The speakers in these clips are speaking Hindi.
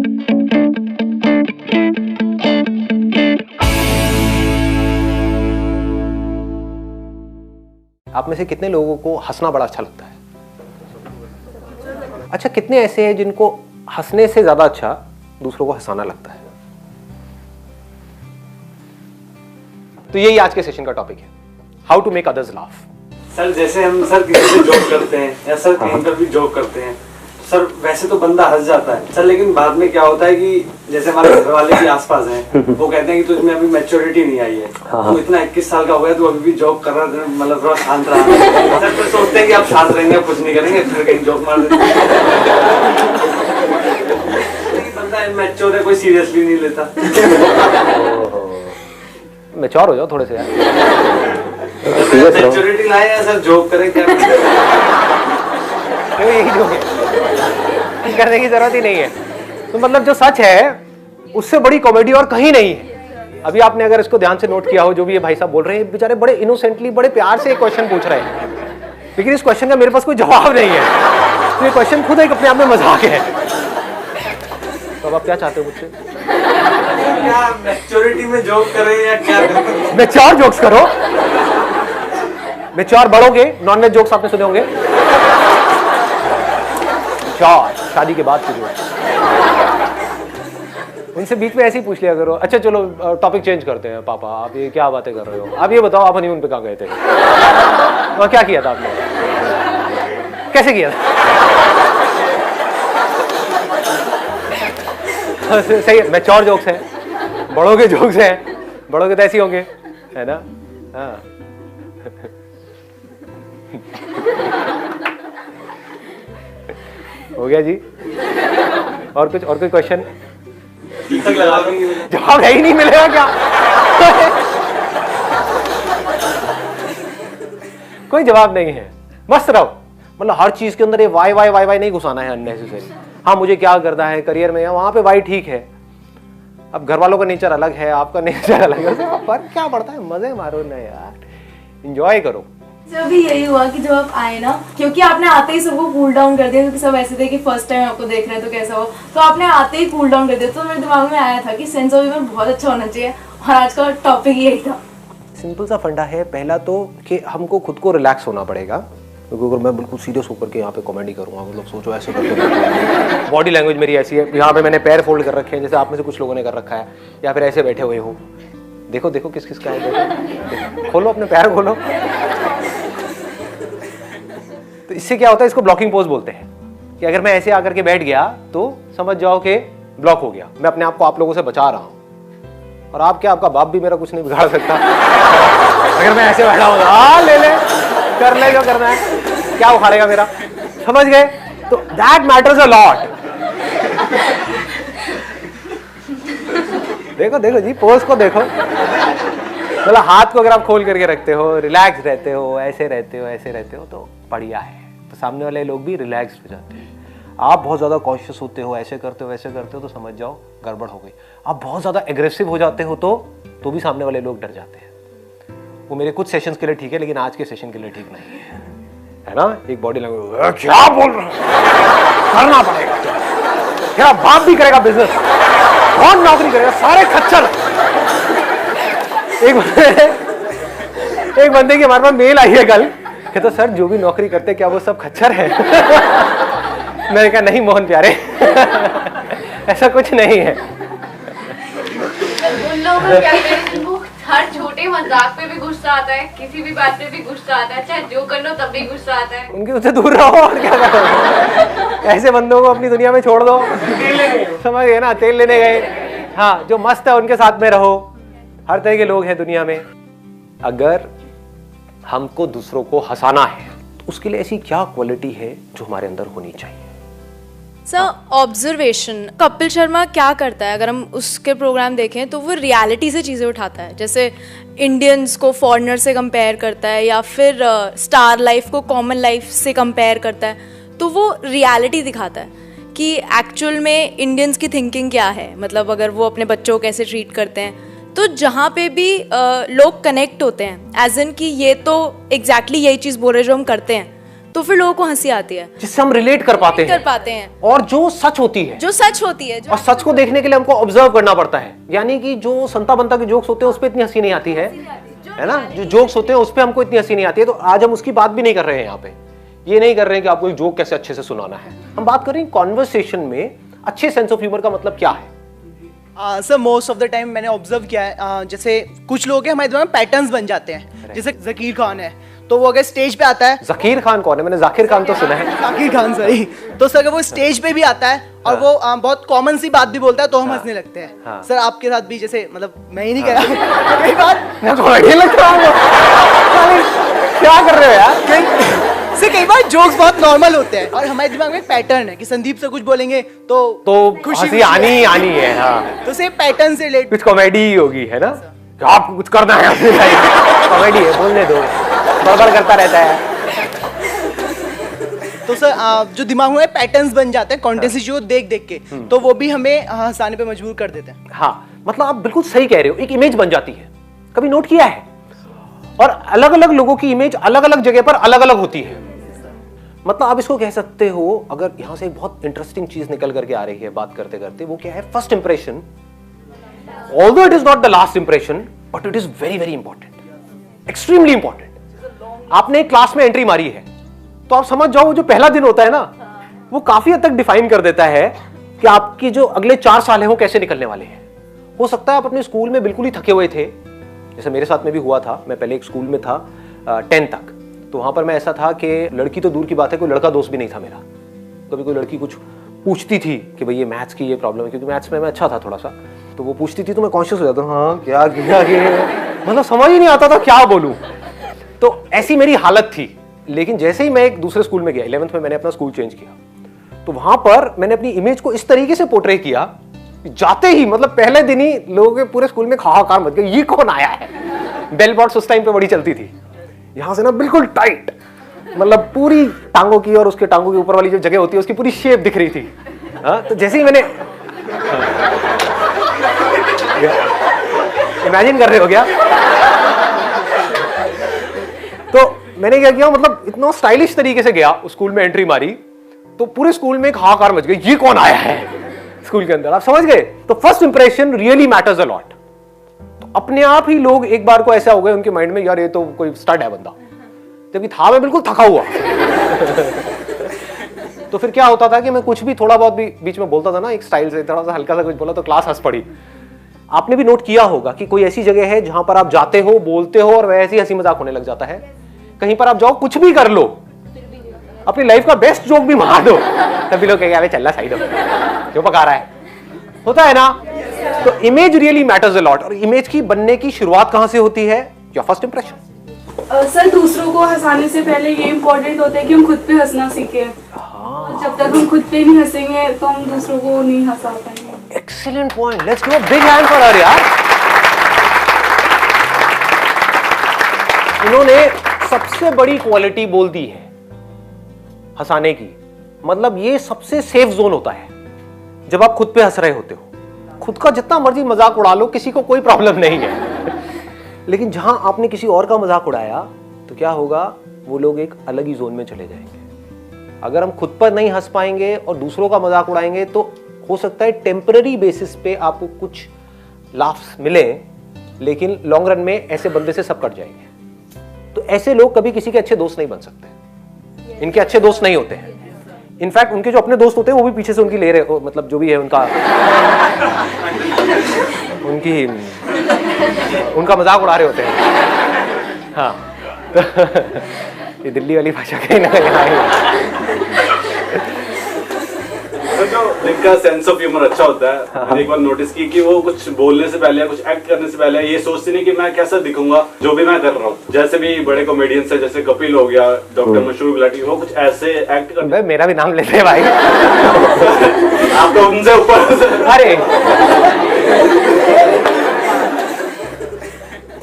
आप में से कितने लोगों को हंसना बड़ा अच्छा लगता है? अच्छा, कितने ऐसे हैं जिनको हंसने से ज्यादा अच्छा दूसरों को हंसाना लगता है? तो यही आज के सेशन का टॉपिक है, how to make others laugh. Sir जैसे हम सर किसी से जोक करते हैं या सर कहीं पर भी जोक करते हैं, सर वैसे तो बंदा हंस जाता है सर, लेकिन बाद में क्या होता है कि जैसे हमारे घर वाले भी आसपास हैं, वो कहते हैं कि तुझमें अभी मैच्योरिटी नहीं आई है, तू इतना 21 साल का हो गया, तू अभी भी जोक कर रहा है, मतलब थोड़ा शांत रहा। सर फिर सोचते हैं कि आप शांत रहेंगे, कुछ नहीं करेंगे, फिर कहीं जोक मार देते हैं। बंदा मैच्योर है, कोई सीरियसली नहीं लेता। मैच्योर हो जाओ थोड़े से यार। मैच्योरिटी लाए या सर जोक करें क्या? यही जोक है, करने की जरूरत ही नहीं है। तो मतलब जो सच है उससे बड़ी कॉमेडी और कहीं नहीं है। अभी आपने अगर इसको ध्यान से नोट किया हो, जो भी ये भाई साहब बोल रहे हैं, बेचारे बड़े इनोसेंटली, बड़े प्यार से एक क्वेश्चन पूछ रहे हैं, लेकिन इस क्वेश्चन का मेरे पास कोई जवाब नहीं है। तो ये क्वेश्चन खुद एक अपने आप में मजाक है। तो अब आप क्या चाहते हो मुझसे? क्या मैच्योरिटी में जोक करें या क्या? मैच्योर जोक्स करो। मैच्योर बड़ों के नॉनवेज जोक्स आपने सुने होंगे, शादी के बाद के जोक्स, उनसे बीच में ऐसे ही पूछ लिया करो। अच्छा चलो टॉपिक चेंज करते हैं। पापा आप ये क्या बातें कर रहे हो? आप ये बताओ, आप हनीमून पे कहाँ गए थे और क्या किया था आपने, कैसे किया था? सही है, मैच्योर जोक्स हैं, बड़ों के जोक्स हैं, बड़ों के तो ऐसे होंगे, है ना? हाँ। हो गया जी। और कोई क्वेश्चन? जवाब है ही नहीं मिलेगा क्या? कोई जवाब नहीं है, मस्त रहो। मतलब हर चीज के अंदर ये वाई वाई वाई वाई नहीं घुसाना है अननेसेसरी। हाँ मुझे क्या करना है करियर में, वहां पे वाई ठीक है। अब घर वालों का नेचर अलग है, आपका नेचर अलग है, फर्क क्या पड़ता है? मजे मारो ना यार, एंजॉय करो। जब भी यही हुआ कि जब आप आए ना, क्योंकि आपने आते ही सबको कूल डाउन कर दिया, क्योंकि सब ऐसे थे कि फर्स्ट टाइम आपको देख रहे हैं तो कैसा हो, तो आपने आते ही कूल डाउन कर दिया। तो मेरे दिमाग में आया था कि सेंस ऑफ ह्यूमर बहुत अच्छा होना चाहिए, और आज का टॉपिक यही था। सिंपल सा फंडा है। पहला तो कि हमको खुद को रिलैक्स होना पड़ेगा, क्योंकि अगर मैं बिल्कुल सीरियस होकर के यहाँ पे कॉमेडी करूँगा, मतलब सोचो ऐसे करके बॉडी लैंग्वेज मेरी ऐसी है, यहाँ पे मैंने पैर फोल्ड कर रखे हैं जैसे आप में से कुछ लोगों ने कर रखा है, या फिर ऐसे बैठे हुए हो। देखो देखो किस किस का है, देखो खोलो अपने पैर खोलो। तो इससे क्या होता है, इसको ब्लॉकिंग पोज बोलते हैं, कि अगर मैं ऐसे आकर के बैठ गया तो समझ जाओ कि ब्लॉक हो गया, मैं अपने आप को आप लोगों से बचा रहा हूं। और आप क्या, आपका बाप भी मेरा कुछ नहीं बिगाड़ सकता अगर मैं ऐसे बैठा हूँ। हाँ ले ले, कर ले जो करना है, क्या उखाड़ेगा मेरा, समझ गए? तो दैट मैटर्स अ लॉट। देखो देखो जी, पोज को देखो, मतलब हाथ को अगर आप खोल करके रखते हो, रिलैक्स रहते हो, ऐसे रहते हो, ऐसे रहते हो, तो बढ़िया है। तो सामने वाले लोग भी रिलैक्स हो जाते हैं। आप बहुत ज़्यादा कॉन्शियस होते हो, ऐसे करते हो, वैसे करते हो, तो समझ जाओ गड़बड़ हो गई। आप बहुत ज़्यादा एग्रेसिव हो जाते हो तो भी सामने वाले लोग डर जाते हैं। वो मेरे कुछ सेशंस के लिए ठीक है, लेकिन आज के सेशन के लिए ठीक नहीं है ना? एक बॉडी लैंग्वेज, क्या बोल रहा है, करना पड़ेगा, तेरा बाप भी करेगा बिजनेस, कौन नौकरी करेगा, सारे खच्चर। एक बंदे की हमारे पास मेल आई है कल, कहता सर जो भी नौकरी करते क्या वो सब खच्चर है? मैंने कहा नहीं मोहन प्यारे ऐसा कुछ नहीं है। उन लोगों को क्या करें जिनको हर छोटे मजाक पे भी गुस्सा आता है, किसी भी बात पे भी गुस्सा आता है, चाहे जो कर लो तब भी गुस्सा आता है। उनके उससे दूर रहो और क्या करो। ऐसे बंदों को अपनी दुनिया में छोड़ दो, समझ गए ना? तेल लेने गए, हाँ जो मस्त है उनके साथ में रहो। हर तरह के लोग हैं दुनिया में। अगर हमको दूसरों को हंसाना है तो उसके लिए ऐसी क्या क्वालिटी है जो हमारे अंदर होनी चाहिए? Sir observation. कपिल शर्मा क्या करता है, अगर हम उसके प्रोग्राम देखें तो वो रियलिटी से चीज़ें उठाता है, जैसे इंडियंस को फॉरेनर से कंपेयर करता है, या फिर स्टार लाइफ को कॉमन लाइफ से कंपेयर करता है। तो वो रियलिटी दिखाता है कि एक्चुअल में इंडियंस की थिंकिंग क्या है, मतलब अगर वो अपने बच्चों को कैसे ट्रीट करते हैं। तो जहाँ पे भी लोग कनेक्ट होते हैं, एज इन कि ये तो एग्जैक्टली यही चीज़ बोल रहे जो हम करते हैं, तो फिर लोगों को हंसी आती है, जिससे हम रिलेट कर पाते हैं और जो सच होती है, जो सच होती है, और सच को देखने के लिए हमको ऑब्जर्व करना पड़ता है। यानी कि जो संता बनता के जोक्स होते हैं उस पर इतनी हंसी नहीं आती है ना, जो जोक्स होते हैं उस पर हमको इतनी हंसी नहीं आती है। तो आज हम उसकी बात भी नहीं कर रहे हैं यहाँ पे, ये नहीं कर रहे हैं कि आपको एक जोक कैसे अच्छे से सुनाना है। हम बात कर रहे हैं कॉन्वर्सेशन में अच्छे सेंस ऑफ ह्यूमर का मतलब क्या है। Sir most of the time मैंने ऑब्जर्व किया है, जैसे कुछ लोग हैं हमारे दिमाग में पैटर्न्स बन जाते हैं। जैसे जकीर खान है, तो वो अगर स्टेज पे आता है, जकीर खान कौन है? मैंने जाकिर खान तो सुना है। जाकिर खान सही। तो सर अगर वो स्टेज पे भी आता है और वो बहुत कॉमन सी बात भी बोलता है तो हम हंसने लगते हैं। सर आपके साथ भी जैसे, मतलब मैं ही नहीं कह रहा कई बार क्या कर रहे हो यार? सर कई बार जोक्स बहुत नॉर्मल होते हैं और हमारे दिमाग में एक पैटर्न है कि संदीप से कुछ बोलेंगे तो हंसी आनी ही आनी है। हाँ, तो सेम पैटर्न से रिलेट कुछ कॉमेडी ही होगी, है ना? कि आपको कुछ करना है, कॉमेडी है, बोलने दो, बड़बड़ करता रहता है। तो सर जो दिमाग में पैटर्न्स बन जाते हैं कॉन्टेंट जो देख देख के, तो वो भी हमें हंसाने पे मजबूर कर देते हैं। हाँ, मतलब आप बिल्कुल सही कह रहे हो, एक इमेज बन जाती है। कभी नोट किया है? और अलग अलग लोगों की इमेज अलग अलग जगह पर अलग अलग होती है। मतलब आप इसको कह सकते हो, अगर यहां से एक बहुत इंटरेस्टिंग चीज निकल करके आ रही है बात करते करते, वो क्या है? First impression, although it is not the last impression, but it is very very important, extremely important. आपने एक क्लास में एंट्री मारी है तो आप समझ जाओ जो पहला दिन होता है ना, वो काफी हद तक डिफाइन कर देता है कि आपकी जो अगले 4 साल है वो कैसे निकलने वाले हैं। हो सकता है आप अपने स्कूल में बिल्कुल ही थके हुए थे, जैसे मेरे साथ में भी हुआ था। मैं पहले एक स्कूल में था 10 तक, तो वहां पर मैं ऐसा था कि लड़की तो दूर की बात है, कोई लड़का दोस्त भी नहीं था मेरा। कभी कोई लड़की कुछ पूछती थी कि भाई ये मैथ्स की ये प्रॉब्लम है, क्योंकि मैथ्स में मैं अच्छा था थोड़ा सा, तो वो पूछती थी तो मैं कॉन्शियस हो जाता, हाँ क्या मतलब समझ ही नहीं आता था क्या बोलूं। तो ऐसी मेरी हालत थी। लेकिन जैसे ही मैं एक दूसरे स्कूल में गया, 11th में मैंने अपना स्कूल चेंज किया, तो वहां पर मैंने अपनी इमेज को इस तरीके से पोर्ट्रे किया, जाते ही मतलब पहले दिन ही लोगों के पूरे स्कूल में हाहाकार मच गया, ये कौन आया है। बेल बॉट्स उस टाइम पे बड़ी चलती थी, यहां से ना बिल्कुल टाइट, मतलब पूरी टांगों की और उसके टांगों के ऊपर वाली जो जगह होती है उसकी पूरी शेप दिख रही थी। तो जैसे ही मैंने इमेजिन कर रहे हो क्या? तो मैंने क्या किया, मतलब इतना स्टाइलिश तरीके से गया उस स्कूल में, एंट्री मारी तो पूरे स्कूल में एक हाहाकार मच गई, ये कौन आया है स्कूल के अंदर। आप समझ गए? तो first impression really matters a lot. तो अपने आप ही लोग एक बार को ऐसा हो गए उनके माइंड में, यार ये तो कोई स्टड है बंदा, जबकि था मैं बिल्कुल थका हुआ। तो फिर क्या होता था कि मैं कुछ भी थोड़ा बहुत भी बीच में बोलता था ना, एक स्टाइल से थोड़ा सा हल्का सा कुछ बोला तो क्लास हंस पड़ी। आपने भी नोट किया होगा कि कोई ऐसी जगह है जहां पर आप जाते हो, बोलते हो और वैसे ही हंसी मजाक होने लग जाता है। कहीं पर आप जाओ, कुछ भी कर लो, अपनी लाइफ का बेस्ट जोक भी मार दो, तभी लोग कहेंगे चल रहा साइड जो पका रहा है, होता है ना। तो image really matters a lot. और इमेज की बनने की शुरुआत कहां से होती है? Your first impression. सर दूसरों को हंसाने से पहले ये इम्पोर्टेंट होता है कि हम खुद पे हंसना सीखें। जब तक हम खुद पे नहीं हंसेंगे तो हम दूसरों को नहीं हंसा पाएंगे। Excellent point, let's give a big hand for her यार। इन्होंने सबसे बड़ी क्वालिटी बोल दी है हंसाने की। मतलब ये सबसे सेफ जोन होता है जब आप खुद पे हंस रहे होते हो। खुद का जितना मर्जी मजाक उड़ा लो, किसी को कोई प्रॉब्लम नहीं है। लेकिन जहां आपने किसी और का मजाक उड़ाया तो क्या होगा, वो लोग एक अलग ही जोन में चले जाएंगे। अगर हम खुद पर नहीं हंस पाएंगे और दूसरों का मजाक उड़ाएंगे तो हो सकता है टेम्पररी बेसिस पे आपको कुछ लाफ्स मिले, लेकिन लॉन्ग रन में ऐसे बंदे से सब कट जाएंगे। तो ऐसे लोग कभी किसी के अच्छे दोस्त नहीं बन सकते, इनके अच्छे दोस्त नहीं होते हैं। इनफैक्ट उनके जो अपने दोस्त होते हैं वो भी पीछे से उनकी ले रहे हो, मतलब जो भी है उनका मजाक उड़ा रहे होते हैं। हाँ, ये दिल्ली वाली भाषा कहीं ना जो जिनका सेंस ऑफ ह्यूमर अच्छा होता है, मैंने एक बार नोटिस की कि वो कुछ बोलने से पहले या कुछ एक्ट करने से पहले ये सोचते नहीं कि मैं कैसा दिखूंगा जो भी मैं कर रहा हूँ। जैसे भी बड़े कॉमेडियंस है, जैसे कपिल हो गया, डॉक्टर मशहूर गुलाटी, वो कुछ ऐसे एक्ट करते हैं। मेरा भी नाम लेते हैं भाई। आप तो उनसे ऊपर। अरे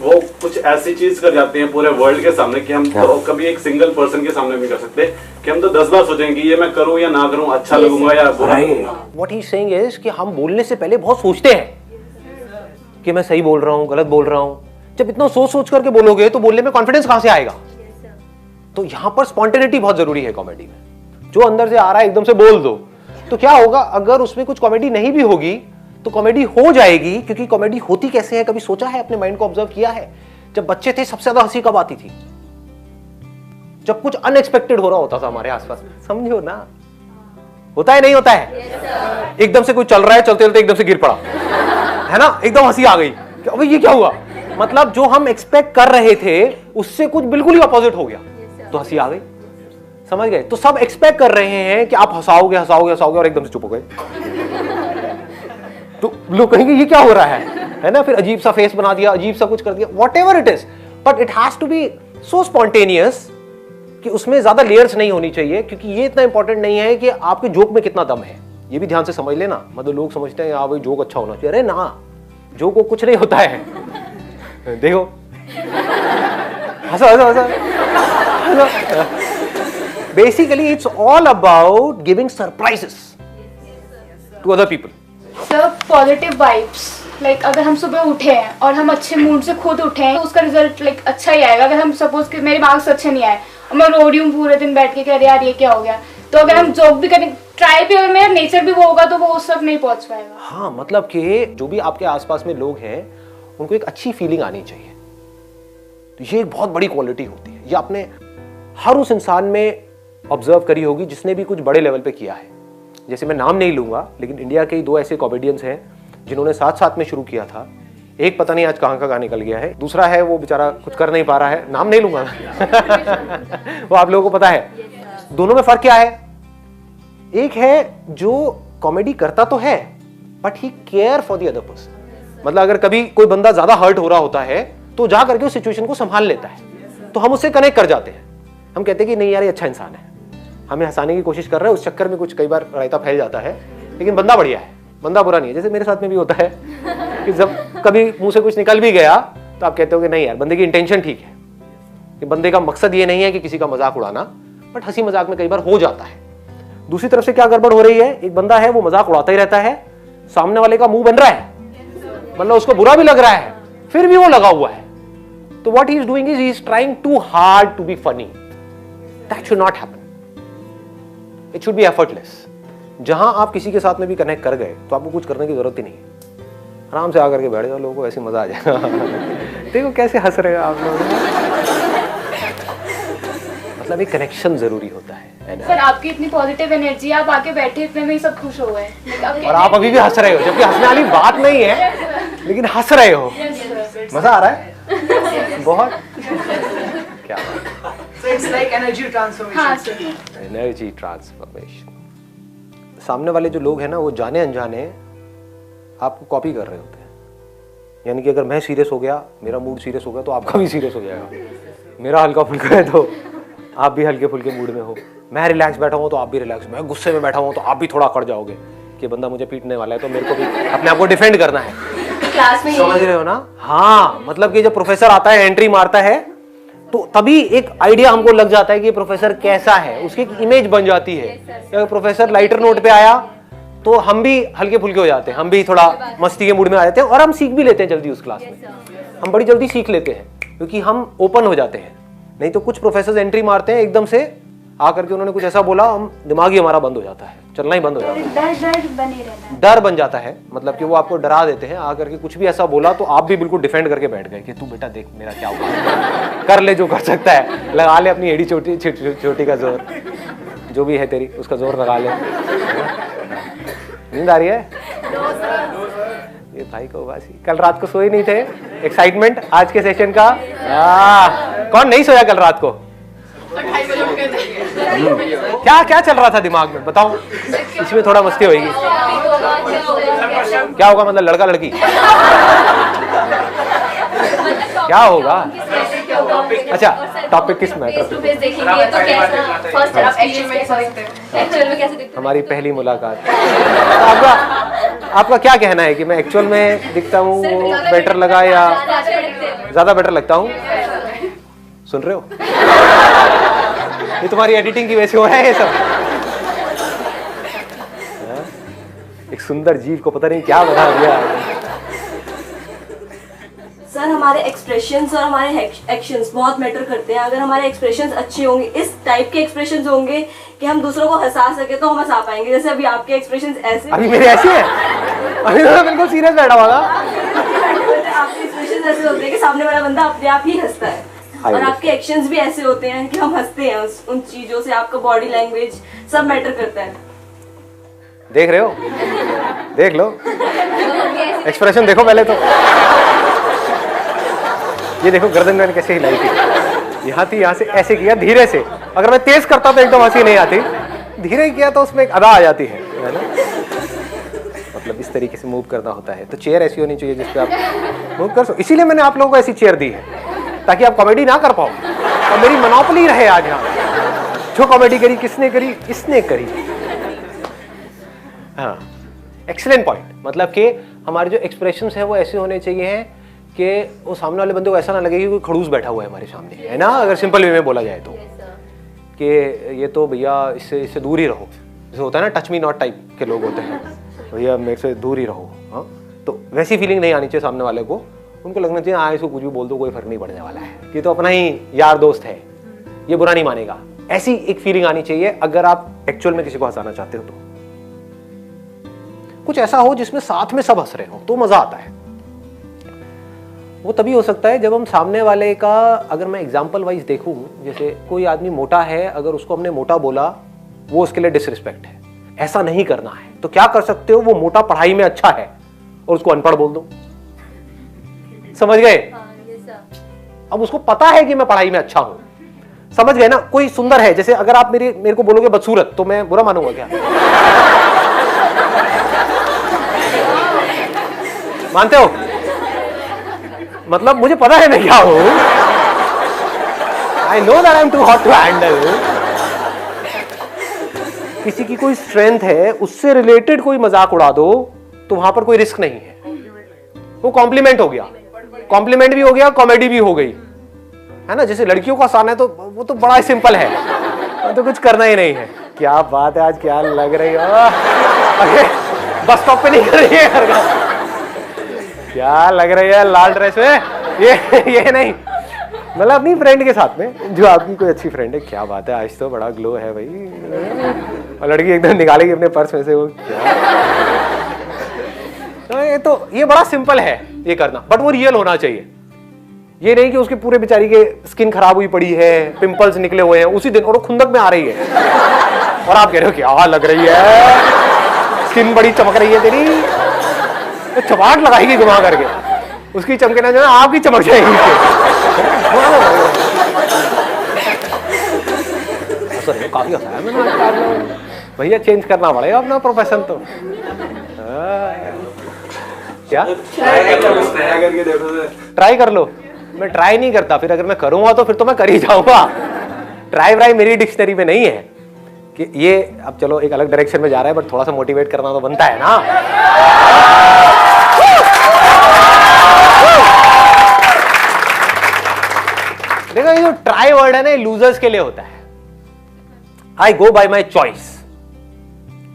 वो कुछ ऐसी चीज कर जाते हैं पूरे वर्ल्ड के सामने कि हम तो कभी एक सिंगल पर्सन के सामने नहीं कर सकते, कि हम तो 10 बार सोचेंगे कि ये मैं करूं या ना करूं, अच्छा लगूंगा या बुरा लगूंगा। What he's saying is कि हम बोलने से पहले बहुत सोचते हैं कि मैं सही बोल रहा हूं, गलत बोल रहा हूं। जब इतना सोच सोच करके बोलोगे तो बोलने में कॉन्फिडेंस कहां से आएगा? तो यहां पर स्पॉन्टेनिटी बहुत जरूरी है कॉमेडी में। जो अंदर से आ रहा है एकदम से बोल दो, तो क्या होगा अगर उसमें कुछ कॉमेडी नहीं भी होगी तो कॉमेडी हो जाएगी, क्योंकि कॉमेडी होती कैसे है, कभी सोचा है, अपने माइंड को ऑब्जर्व किया है? जब बच्चे थे सबसे ज्यादा हंसी कब आती थी? जब कुछ अनएक्सपेक्टेड हो रहा होता था हमारे आसपास, समझो ना, होता है नहीं होता है? एकदम से कुछ चल रहा है, चलते चलते एकदम से गिर पड़ा, है ना, एकदम हंसी आ गई, अबे ये क्या हुआ? मतलब जो हम एक्सपेक्ट कर रहे थे उससे कुछ बिल्कुल ही अपोजिट हो गया, तो हंसी आ गई, समझ गए? तो सब एक्सपेक्ट कर रहे हैं कि आप हंसाओगे हंसाओगे हंसाओगे और एकदम से चुप हो गए, तो लोग कहेंगे ये क्या हो रहा है ना? फिर अजीब सा फेस बना दिया, अजीब सा कुछ कर दिया, whatever it is, but it has to be so spontaneous कि उसमें ज्यादा लेयर्स नहीं होनी चाहिए, क्योंकि ये इतना इंपॉर्टेंट नहीं है कि आपके जोक में कितना दम है। ये भी ध्यान से समझ लेना, मतलब लोग समझते हैं भाई जोक अच्छा होना चाहिए, अरे ना, जोक को कुछ नहीं होता है। देखो हंसो हंसो हंसो। Basically it's all about giving surprises to other people. Sir positive vibes, like अगर हम सुबह उठे हैं और हम अच्छे मूड से खुद उठे हैं तो उसका रिजल्ट लाइक अच्छा ही आएगा। अगर हम सपोज कि मेरे मार्क्स अच्छे नहीं आए और मैं रो रही हूँ पूरे दिन बैठ के, कह रहे यार ये क्या हो गया, तो अगर हम जोक भी करें, ट्राई भी, अगर मेरा नेचर भी वो होगा तो वो उस तक नहीं पहुंच पाएगा। हाँ, मतलब कि जो भी आपके आसपास में लोग हैं उनको एक अच्छी फीलिंग आनी चाहिए, तो ये एक बहुत बड़ी क्वालिटी होती है। ये आपने हर उस इंसान में ऑब्जर्व करी होगी जिसने भी कुछ बड़े लेवल पे किया है। जैसे मैं नाम नहीं लूंगा, लेकिन इंडिया के 2 ऐसे कॉमेडियंस हैं जिन्होंने साथ साथ में शुरू किया था। एक पता नहीं आज कहाँ निकल गया है, दूसरा है वो बेचारा कुछ कर नहीं पा रहा है, नाम नहीं लूंगा। वो आप लोगों को पता है। दोनों में फर्क क्या है? एक है जो कॉमेडी करता तो है but he care for the other person, मतलब अगर कभी कोई बंदा ज्यादा हर्ट हो रहा होता है तो जा करके उस सिचुएशन को संभाल लेता है, तो हम उससे कनेक्ट कर जाते हैं। हम कहते हैं कि नहीं यार ये अच्छा इंसान है, हमें हंसाने की कोशिश कर रहा है, उस चक्कर में कुछ कई बार रायता फैल जाता है, लेकिन बंदा बढ़िया है, बंदा बुरा नहीं है। जैसे मेरे साथ में भी होता है कि जब कभी मुंह से कुछ निकल भी गया तो आप कहते हो कि नहीं यार बंदे की इंटेंशन ठीक है, कि बंदे का मकसद ये नहीं है कि किसी का मजाक उड़ाना, बट हंसी मजाक में कई बार हो जाता है। दूसरी तरफ से क्या गड़बड़ हो रही है, एक बंदा है वो मजाक उड़ाता ही रहता है, सामने वाले का मुंह बन रहा है, मतलब उसको बुरा भी लग रहा है, फिर भी वो लगा हुआ है। तो what he is doing is he is trying too hard to be funny. That should not happen, it should be effortless. जहां आप किसी के साथ में भी कनेक्ट कर गए तो आपको कुछ करने की जरूरत ही नहीं है, आराम से आकर के बैठ जाओ, लोगों को ऐसे मजा आ जाएगा। देखो कैसे हंस रहे हो आप लोग, मतलब एक कनेक्शन जरूरी होता है। सर आपकी इतनी पॉजिटिव एनर्जी, आप आके बैठे इतने में ही सब खुश हो गए, और आप अभी भी हंस रहे हो, जबकि हंसने वाली बात नहीं है, लेकिन हंस रहे हो, मजा आ रहा है बहुत। क्या इट्स लाइक एनर्जी ट्रांसफॉर्मेशन। हाँ सर, एनर्जी ट्रांसफॉर्मेशन। सामने वाले जो लोग हैं ना वो जाने अनजाने आपको कॉपी कर रहे होते हैं, यानी कि अगर मैं सीरियस हो गया, मेरा मूड सीरियस हो गया तो आपका भी सीरियस हो जाएगा। मेरा हल्का फुल्का है तो आप भी हल्के फुल्के मूड में हो, मैं रिलैक्स बैठा हूँ तो आप भी रिलैक्स, मैं गुस्से में बैठा हूँ तो आप भी थोड़ा अकड़ जाओगे कि बंदा मुझे पीटने वाला है, तो मेरे को भी अपने आप को डिफेंड करना है। क्लास में समझ रहे हो ना? हाँ, मतलब कि जब प्रोफेसर आता है, एंट्री मारता है, तो तभी एक आइडिया हमको लग जाता है कि प्रोफेसर कैसा है, उसकी एक इमेज बन जाती है। अगर प्रोफेसर लाइटर नोट पे आया तो हम भी हल्के फुल्के हो जाते हैं, हम भी थोड़ा मस्ती के मूड में आ जाते हैं, और हम सीख भी लेते हैं जल्दी उस क्लास में। हम बड़ी जल्दी सीख लेते हैं क्योंकि हम ओपन हो जाते हैं। नहीं तो कुछ प्रोफेसर एंट्री मारते हैं एकदम से आकर के, उन्होंने कुछ ऐसा बोला, हम दिमाग ही हमारा बंद हो जाता है, चलना ही बंद हो जाता है, डर बने रहना, डर बन जाता है। मतलब कि वो आपको डरा देते हैं, आकर के कुछ भी ऐसा बोला तो आप भी बिल्कुल डिफेंड करके बैठ गए कि तू बेटा देख मेरा क्या हुआ, कर ले जो कर सकता है, लगा ले अपनी एड़ी छोटी का जोर, जो भी है तेरी उसका जोर लगा ले। नींद आ रही है ये भाई को? बस कल रात को सोए नहीं थे, एक्साइटमेंट आज के सेशन का। कौन नहीं सोया कल रात को? क्या क्या चल रहा था दिमाग में बताओ, इसमें थोड़ा मस्ती होगी। क्या होगा, मतलब लड़का लड़की क्या होगा? अच्छा, टॉपिक किस मैटर पे? हमारी पहली मुलाकात। आपका क्या कहना है कि मैं एक्चुअल में दिखता हूँ वो बेटर लगा या ज्यादा बेटर लगता हूँ? सुन रहे हो? ये तुम्हारी एडिटिंग की वजह से हो रहा है ये सब। एक सुंदर जीव को पता नहीं क्या बना दिया। सर हमारे एक्सप्रेशंस और हमारे एक्शंस बहुत मैटर करते हैं। अगर हमारे एक्सप्रेशंस अच्छे होंगे, इस टाइप के एक्सप्रेशंस होंगे कि हम दूसरों को हंसा सके, तो हम हंसा पाएंगे। जैसे अभी आपके एक्सप्रेशंस ऐसे, अभी मेरे ऐसे है, अभी तो बिल्कुल सीरियस बैठा हुआ था। आपके एक्सप्रेशंस ऐसे होते हैं कि सामने वाला बंदा अपने आप ही हंसता है, और आपके एक्शंस भी ऐसे होते हैं कि हम हंसते हैं उन चीजों से। आपका बॉडी लैंग्वेज सब मैटर करता है। देख रहे हो, देख लो, एक्सप्रेशन देखो पहले तो। ये देखो गर्दन मैंने कैसे हिलाई थी, यहाँ थी, यहाँ से ऐसे किया धीरे से। अगर मैं तेज करता तो एकदम हंसी नहीं आती, धीरे किया तो उसमें एक अदा आ जाती है ना। मतलब इस तरीके से मूव करना होता है। तो चेयर ऐसी होनी चाहिए जिसपे आप मूव कर सको। इसीलिए मैंने आप लोगों को ऐसी चेयर दी है ताकि आप कॉमेडी ना कर पाओ और मेरी मोनोपोली रहे आज यहाँ। जो कॉमेडी करी किसने करी? इसने करी। हाँ, एक्सीलेंट पॉइंट। मतलब कि हमारे जो एक्सप्रेशंस है वो ऐसे होने चाहिए हैं कि वो सामने वाले बंदे को ऐसा ना लगे कि कोई खड़ूस बैठा हुआ है हमारे सामने, है ना। अगर सिंपल वे में बोला जाए तो कि ये तो भैया इससे दूर ही रहो। जैसे होता है ना टच मी नॉट टाइप के लोग होते हैं, भैया मेरे से दूर ही रहो। हाँ, तो वैसी फीलिंग नहीं आनी चाहिए सामने वाले को। उनको लगना चाहिए हाँ इसको कुछ भी बोल दो, कोई फर्क नहीं पड़ने वाला है, ये तो अपना ही यार दोस्त है, ये बुरा नहीं मानेगा। ऐसी एक फीलिंग आनी चाहिए अगर आप एक्चुअल में किसी को हंसाना चाहते हो। तो कुछ ऐसा हो जिसमें साथ में सब हंस रहे हो तो मजा आता है। वो तभी हो सकता है जब हम सामने वाले का, अगर मैं एग्जांपल वाइज देखूं, जैसे कोई आदमी मोटा है, अगर उसको हमने मोटा बोला वो उसके लिए डिसरिस्पेक्ट है, ऐसा नहीं करना है। तो क्या कर सकते हो, वो मोटा पढ़ाई में अच्छा है और उसको अनपढ़ बोल दो। समझ गए? अब उसको पता है कि मैं पढ़ाई में अच्छा हूं, समझ गए ना। कोई सुंदर है, जैसे अगर आप मेरे को बोलोगे बदसूरत तो मैं बुरा मानूंगा क्या? मानते हो? मतलब मुझे पता है मैं क्या हूं। I know that I am too hot to handle. किसी की कोई स्ट्रेंथ है, उससे रिलेटेड कोई मजाक उड़ा दो तो वहां पर कोई रिस्क नहीं है। वो कॉम्प्लीमेंट हो गया, कॉम्प्लीमेंट भी हो गया, कॉमेडी भी हो गई, है ना। जैसे लड़कियों का आसान है तो वो तो बड़ा ही सिंपल है, तो कुछ करना ही नहीं है। क्या बात है, आज क्या लग रही हो? बस स्टॉप पे नहीं कर रही है, क्या लग रही है लाल ड्रेस में? ये नहीं, मतलब अपनी फ्रेंड के साथ में, जो आपकी कोई अच्छी फ्रेंड है। क्या बात है, आज तो बड़ा ग्लो है भाई। और लड़की एकदम निकालेगी अपने पर्स में से वो क्या। तो ये बड़ा सिंपल है ये करना, बट वो रियल होना चाहिए। ये नहीं कि उसके पूरे बेचारी के स्किन खराब हुई पड़ी है, पिंपल्स निकले हुए हैं उसी दिन, और वो खुंदक में आ रही है और आप कह रहे हो क्या लग रही है, स्किन बड़ी चमक रही है तेरी, तो चमाट लगाएगी घुमा करके, उसकी चमके ना जो है आपकी चमक जाएगी। काफी हंसाया मैंने भैया, चेंज करना पड़ेगा अपना प्रोफेशन। तो क्या ट्राई कर लो? मैं ट्राई नहीं करता, फिर अगर मैं करूंगा तो फिर तो मैं कर ही जाऊंगा। ट्राई व्राई मेरी डिक्शनरी में नहीं है कि ये, अब चलो एक अलग डायरेक्शन में जा रहा है, बट थोड़ा सा मोटिवेट करना तो बनता है ना। देखो ये जो ट्राई वर्ड है ना, लूजर्स के लिए होता है। आई गो बाय माई चॉइस,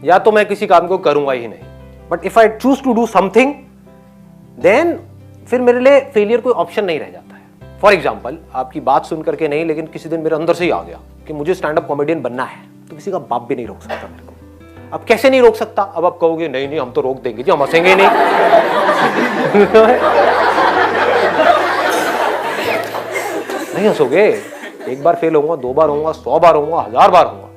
या तो मैं किसी काम को करूंगा ही नहीं, but if I choose to do something then फिर मेरे लिए फेलियर कोई ऑप्शन नहीं रह जाता है। फॉर एग्जाम्पल, आपकी बात सुन करके नहीं, लेकिन किसी दिन मेरे अंदर से ही आ गया कि मुझे स्टैंड अप कॉमेडियन बनना है, तो किसी का बाप भी नहीं रोक सकता मेरे को। अब कैसे नहीं रोक सकता? अब आप कहोगे नहीं नहीं हम तो रोक देंगे जी, हम हंसेंगे नहीं। नहीं हंसोगे। एक बार फेल होऊंगा, 2 बार होऊंगा, 100 बार होऊंगा, 1000 बार होऊंगा,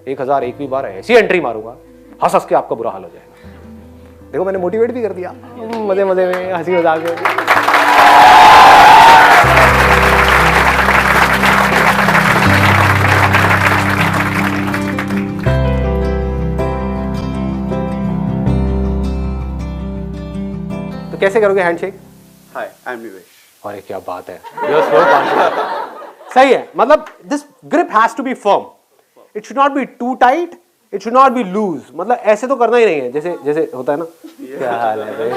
1001वीं बार ऐसी एंट्री मारूंगा, हंस हंस के आपका बुरा हाल हो जाएगा। देखो मैंने मोटिवेट भी कर दिया, मजे मजे में, हंसी मजाक में। तो कैसे करोगे हैंडशेक? हाय, आई एम निवेश। अरे क्या बात है, सही है। मतलब this grip has to be firm, it should not be too tight, it should not be loose. मतलब ऐसे तो करना ही नहीं है, जैसे जैसे होता है ना। क्या हाल है भाई?